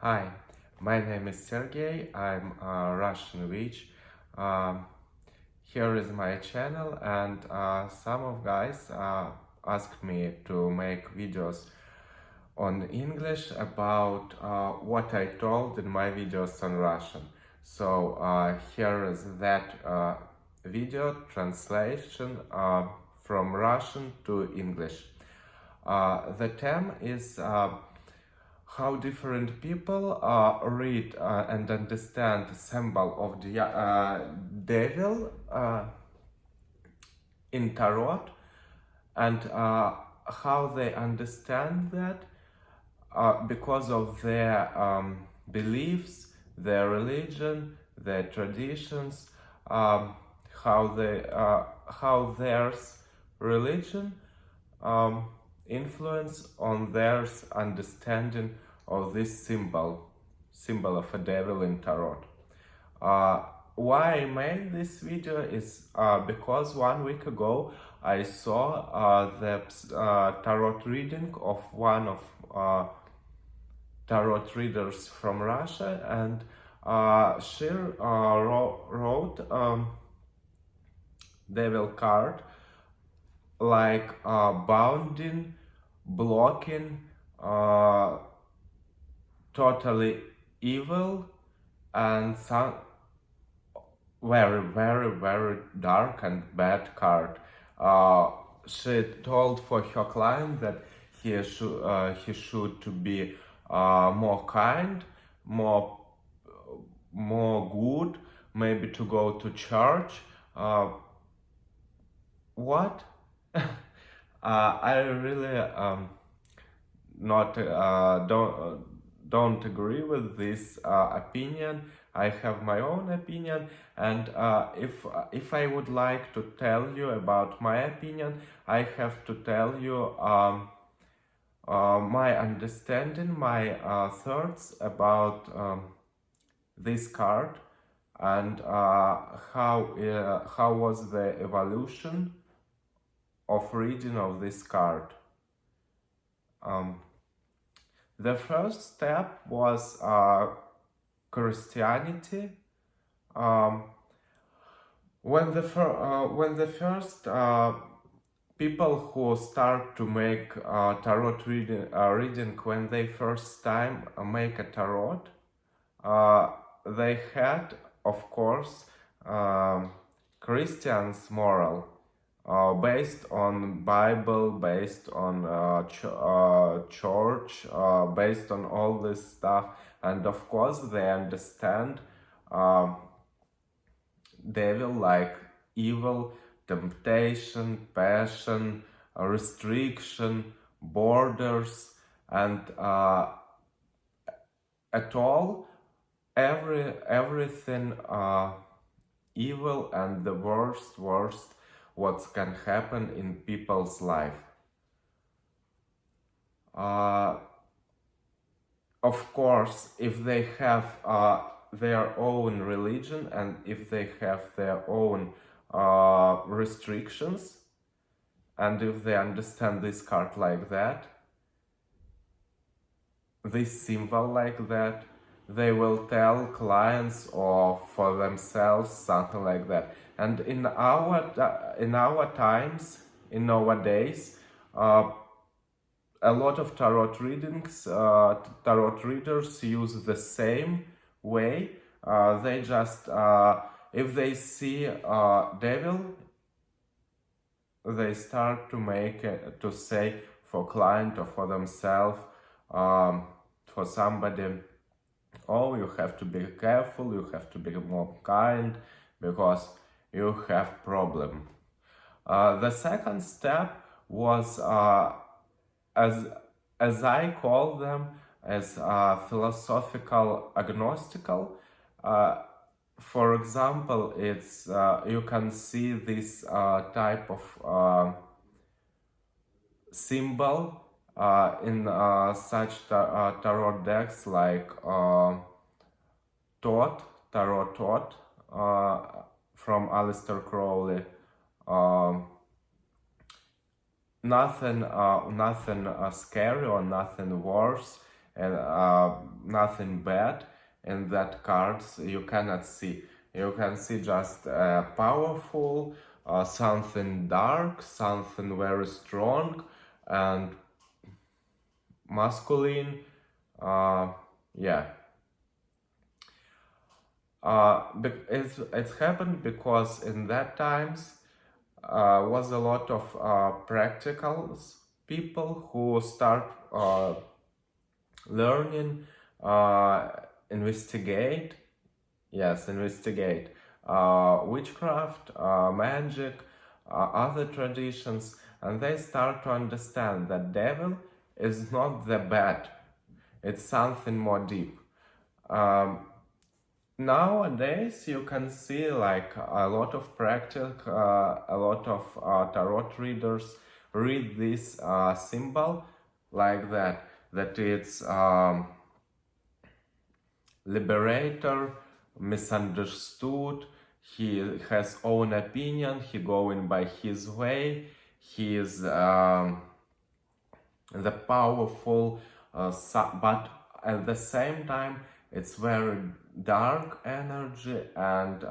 Hi, my name is Sergey. I'm a Russian witch. Um, Here is my channel, and some of guys asked me to make videos on English about what I told in my videos on Russian. So here is that video translation from Russian to English. The theme is how different people read and understand the symbol of the devil in tarot, and how they understand that because of their beliefs, their religion, their traditions, how their religion influence on their understanding of this symbol of a devil in tarot. Why I made this video is because 1 week ago I saw the tarot reading of one of tarot readers from Russia, and she wrote devil card like bounding, blocking, totally evil, and some very dark and bad card. She told for her client that he should to be more kind, more good, maybe to go to church. What? I really not don't agree with this opinion. I have my own opinion, and if I would like to tell you about my opinion, I have to tell you my understanding, my thoughts about this card, and how was the evolution of reading of this card. The first step was Christianity. When the first people who start to make tarot reading, when they first time make a tarot, they had, of course, Christians moral. Based on Bible, based on church, based on all this stuff, and of course they understand devil like evil, temptation, passion, restriction, borders, and at all everything evil and the worst what can happen in people's life. Of course, if they have their own religion, and if they have their own restrictions, and if they understand this card like that, this symbol like that, they will tell clients or for themselves something like that. And in our times, in nowadays, a lot of tarot readings, tarot readers use the same way. They just, if they see devil, they start to make to say for client or for themselves, for somebody, oh, you have to be careful, you have to be more kind, because you have problem. The second step was, as I call them, as philosophical agnostical. For example, it's you can see this type of symbol in such tarot decks like Tarot Tot from Aleister Crowley. Nothing scary or nothing worse. and nothing bad in that cards you cannot see. You can see just powerful, something dark, something very strong and masculine. Yeah. It's happened because in that times was a lot of practicals people who start learning, investigate, witchcraft, magic, other traditions, and they start to understand that devil is not the bad, it's something more deep. Nowadays, you can see like a lot of practice, a lot of tarot readers read this symbol like that it's liberator, misunderstood, he has own opinion, he going by his way, he is the powerful, but at the same time it's very dark energy and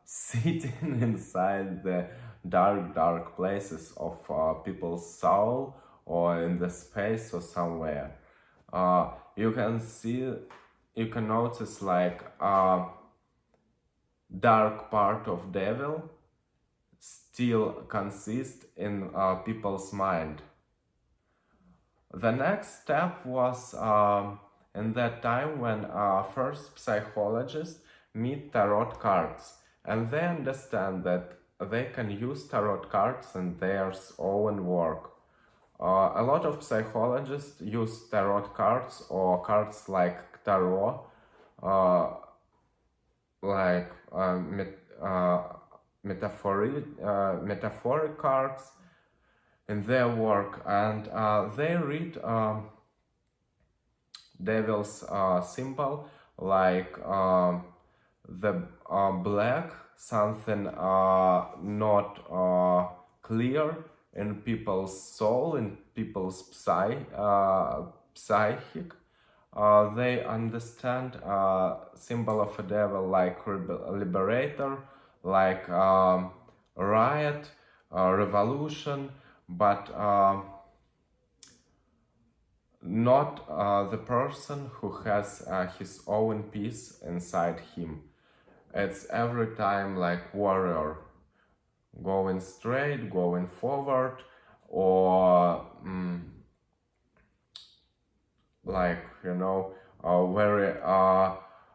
sitting inside the dark places of people's soul or in the space or somewhere. You can notice like dark part of devil still consists in people's mind. The next step was in that time when first psychologists meet tarot cards and they understand that they can use tarot cards in their own work. A lot of psychologists use tarot cards or cards like tarot, metaphoric cards in their work, and they read devil's symbol like the black, something not clear in people's soul, in people's psychic. They understand symbol of a devil like liberator, like riot, revolution, but not the person who has his own peace inside him. It's every time like warrior, going straight, going forward, or like, very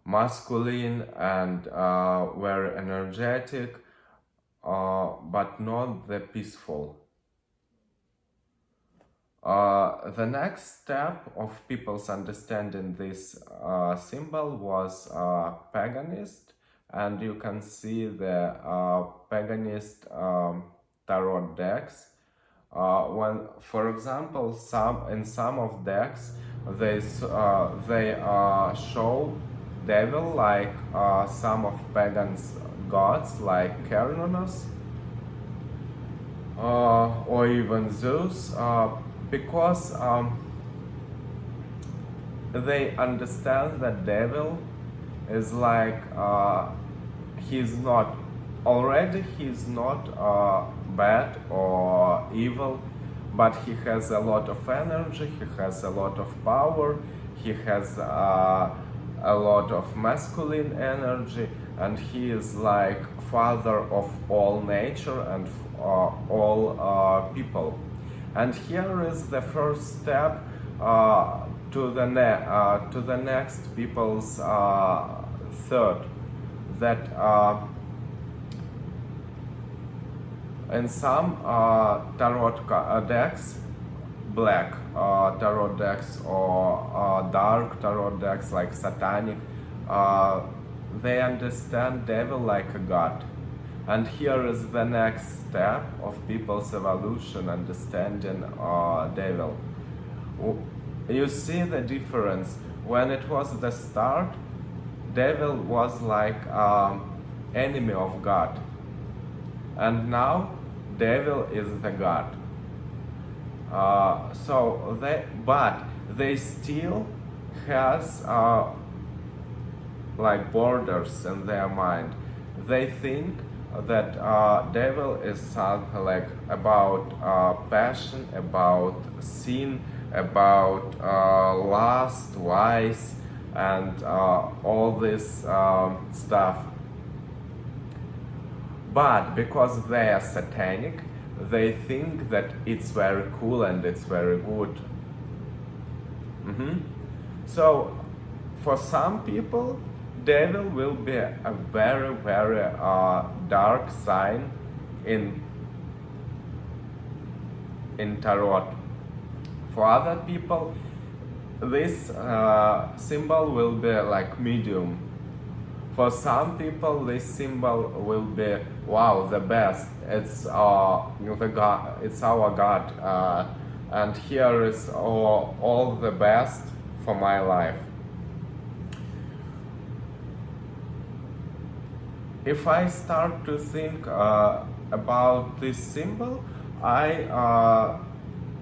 masculine and very energetic, but not the peaceful. The next step of people's understanding this symbol was paganist, and you can see the paganist tarot decks. When, for example, in some of decks they show devil like some of pagans gods like Cernunnos or even Zeus, because they understand that devil is like he's not bad or evil, but he has a lot of energy, he has a lot of power, he has a lot of masculine energy, and he is like father of all nature and all people. And here is the first step to the next people's third, that in some tarot decks, black tarot decks or dark tarot decks like satanic, they understand devil like a god. And here is the next step of people's evolution, understanding devil. You see the difference. When it was the start, devil was like enemy of God, and now devil is the God. But they still has like borders in their mind. They think that devil is something like about passion, about sin, about lust, vice, and all this stuff. But because they are satanic, they think that it's very cool and it's very good. So, for some people, devil will be a very, very dark sign in tarot. For other people, this symbol will be like medium. For some people, this symbol will be wow, the best. It's the God. It's our God, and here is all the best for my life. If I start to think about this symbol, I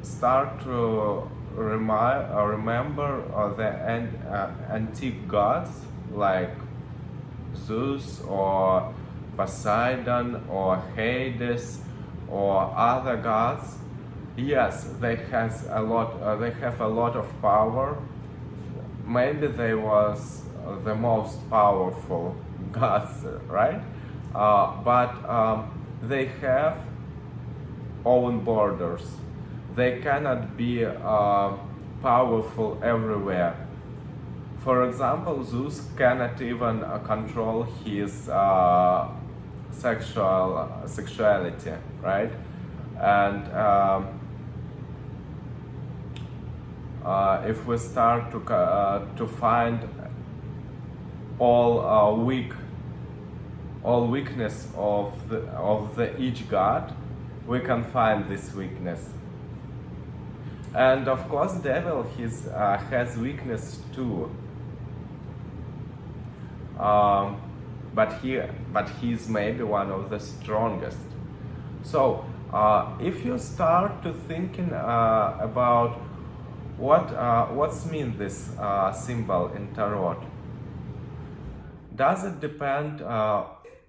start to remember the antique gods like Zeus or Poseidon or Hades or other gods. Yes, they have a lot of power. Maybe they was the most powerful gods, right? But they have own borders. They cannot be powerful everywhere. For example, Zeus cannot even control his sexuality, right? And if we start to find all weakness of each god, we can find this weakness. And of course, devil has weakness too. But he's maybe one of the strongest. So if you start to thinking about what's mean this symbol in tarot, does it depend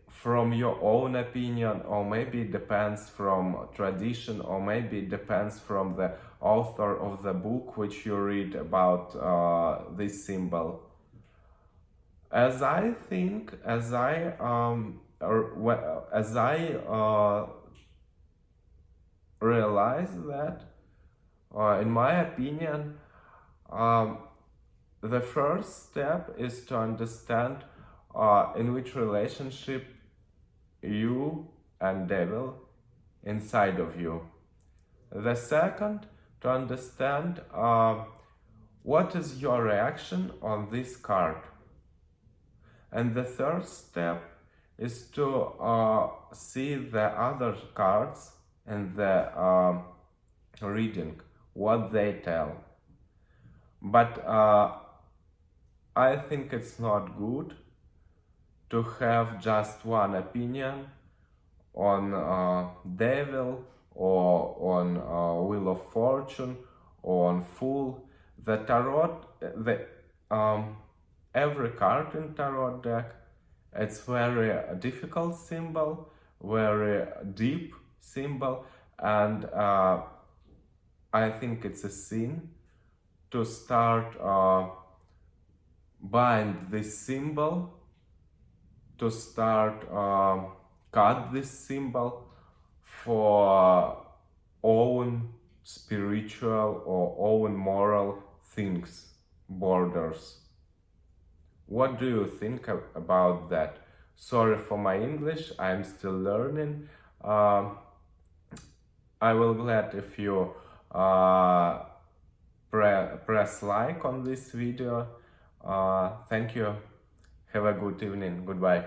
from your own opinion, or maybe it depends from tradition, or maybe it depends from the author of the book which you read about this symbol? As I think, as I realize that, in my opinion, the first step is to understand in which relationship you and devil inside of you. The second, to understand what is your reaction on this card. And the third step is to see the other cards and the reading, what they tell. But I think it's not good to have just one opinion on devil, or on wheel of fortune, or on fool. The tarot, every card in tarot deck, it's very difficult symbol, very deep symbol, and I think it's a sin to start bind this symbol, to start cut this symbol for own spiritual or own moral things, borders. What do you think about that? Sorry for my English, I'm still learning. I will glad if you press like on this video. Thank you. Have a good evening. Goodbye.